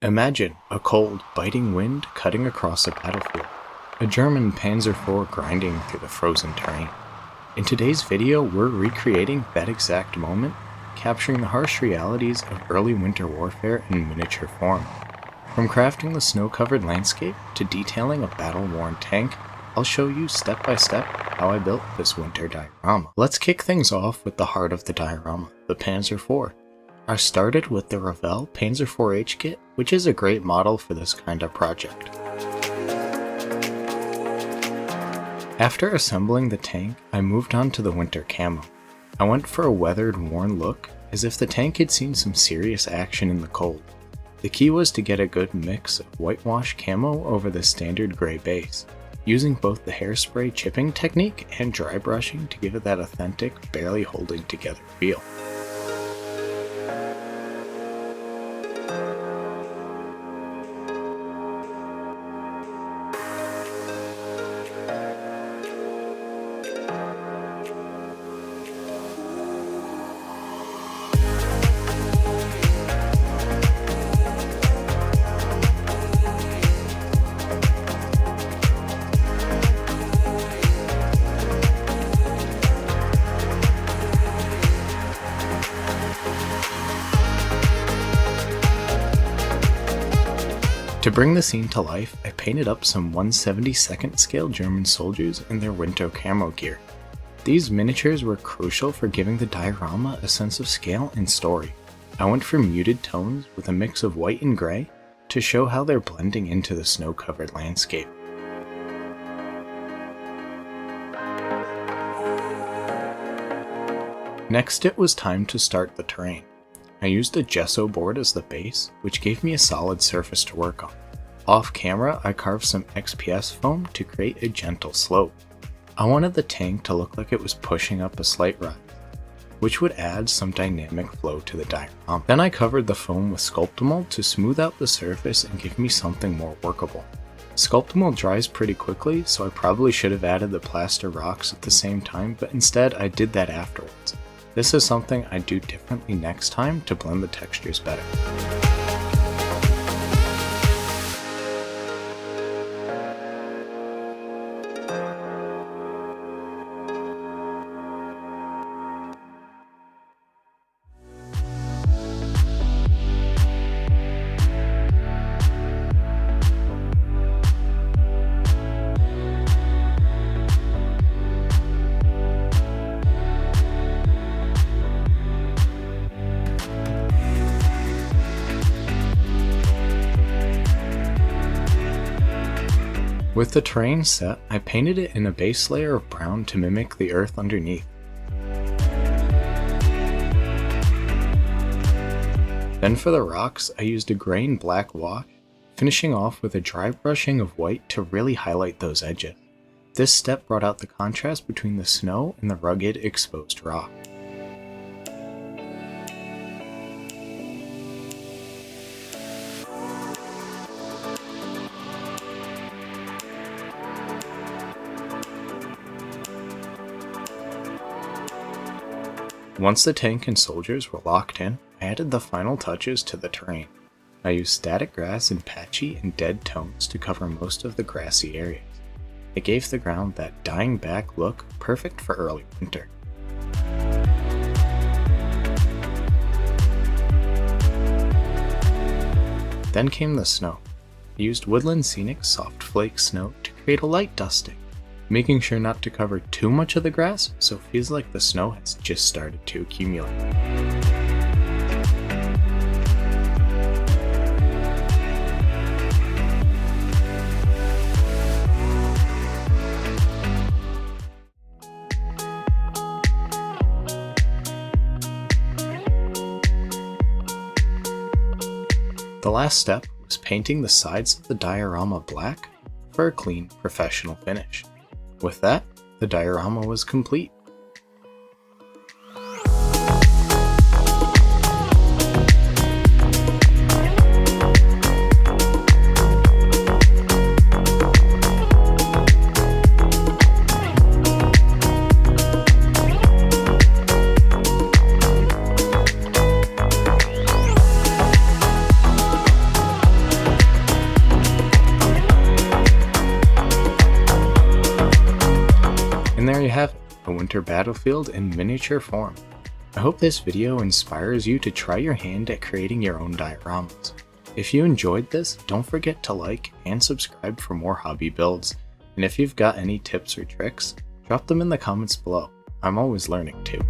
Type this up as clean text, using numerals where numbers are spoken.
Imagine a cold, biting wind cutting across a battlefield, a German Panzer IV grinding through the frozen terrain. In today's video, we're recreating that exact moment, capturing the harsh realities of early winter warfare in miniature form. From crafting the snow-covered landscape to detailing a battle-worn tank, I'll show you step by step how I built this winter diorama. Let's kick things off with the heart of the diorama, the Panzer IV. I started with the Revell Panzer IV-H kit, which is a great model for this kind of project. After assembling the tank, I moved on to the winter camo. I went for a weathered, worn look, as if the tank had seen some serious action in the cold. The key was to get a good mix of whitewash camo over the standard gray base, using both the hairspray chipping technique and dry brushing to give it that authentic, barely holding together feel. To bring the scene to life, I painted up some 1/72nd scale German soldiers in their winter camo gear. These miniatures were crucial for giving the diorama a sense of scale and story. I went for muted tones with a mix of white and gray to show how they're blending into the snow-covered landscape. Next, it was time to start the terrain. I used a gesso board as the base, which gave me a solid surface to work on. Off camera, I carved some XPS foam to create a gentle slope. I wanted the tank to look like it was pushing up a slight rise, which would add some dynamic flow to the diorama. Then I covered the foam with Sculptamold to smooth out the surface and give me something more workable. Sculptamold dries pretty quickly, so I probably should have added the plaster rocks at the same time, but instead I did that afterwards. This is something I do differently next time to blend the textures better. With the terrain set, I painted it in a base layer of brown to mimic the earth underneath. Then for the rocks, I used a gray and black wash, finishing off with a dry brushing of white to really highlight those edges. This step brought out the contrast between the snow and the rugged, exposed rock. Once the tank and soldiers were locked in, I added the final touches to the terrain. I used static grass in patchy and dead tones to cover most of the grassy areas. It gave the ground that dying back look perfect for early winter. Then came the snow. I used Woodland Scenic Soft Flake Snow to create a light dusting, making sure not to cover too much of the grass so it feels like the snow has just started to accumulate. The last step was painting the sides of the diorama black for a clean, professional finish. With that, the diorama was complete. you have it, a winter battlefield in miniature form. I hope this video inspires you to try your hand at creating your own dioramas. If you enjoyed this, don't forget to like and subscribe for more hobby builds, and if you've got any tips or tricks, drop them in the comments below. I'm always learning too.